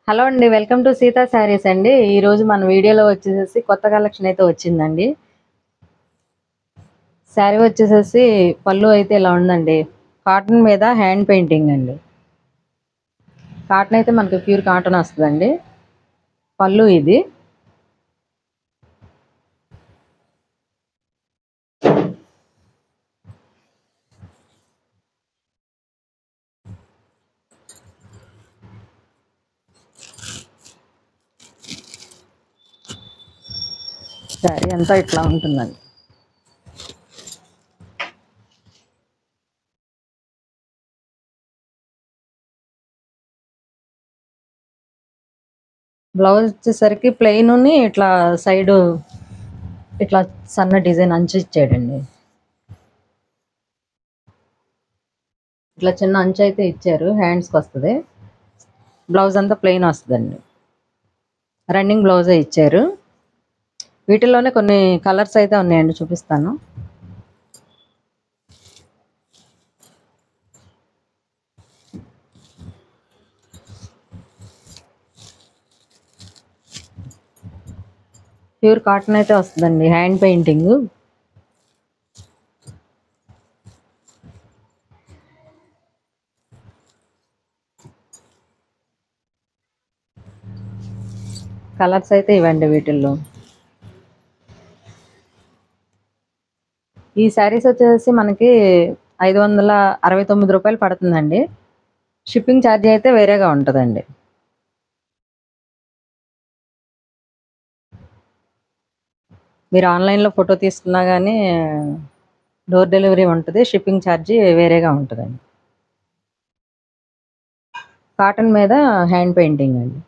Hello అండి. Welcome to Sita saris అండి. ఈరోజు మన వీడియోలో వచ్చేసేసి కొత్త కలెక్షన్ అయితే వచ్చిందండి. శారీ వచ్చేసేసి పళ్ళు అయితే ఇలా ఉందండి. కాటన్ మీద హ్యాండ్ పెయింటింగ్ అండి. కాటన్ అయితే మనకి ప్యూర్ కాటన్ వస్తుందండి. పళ్ళు ఇది. శారీ అంతా ఇట్లా ఉంటుందండి. బ్లౌజ్ వచ్చేసరికి ప్లెయిన్ ఇట్లా సైడు ఇట్లా సన్న డిజైన్ అంచు ఇచ్చాడండి. ఇట్లా చిన్న అంచు అయితే ఇచ్చారు. హ్యాండ్స్కి వస్తుంది. బ్లౌజ్ అంతా ప్లెయిన్ వస్తుందండి. రన్నింగ్ బ్లౌజే ఇచ్చారు. వీటిల్లోనే కొన్ని కలర్స్ అయితే ఉన్నాయండి, చూపిస్తాను. ప్యూర్ కాటన్ అయితే వస్తుందండి. Hand painting. కలర్స్ అయితే ఇవ్వండి వీటిల్లో. ఈ శారీస్ వచ్చేసి మనకి 569 రూపాయలు పడుతుందండి. షిప్పింగ్ ఛార్జీ అయితే వేరేగా ఉంటుందండి. మీరు ఆన్లైన్లో ఫోటో తీసుకున్నా కానీ డోర్ డెలివరీ ఉంటుంది. షిప్పింగ్ ఛార్జీ వేరేగా ఉంటుందండి. కాటన్ మీద హ్యాండ్ పెయింటింగ్ అండి.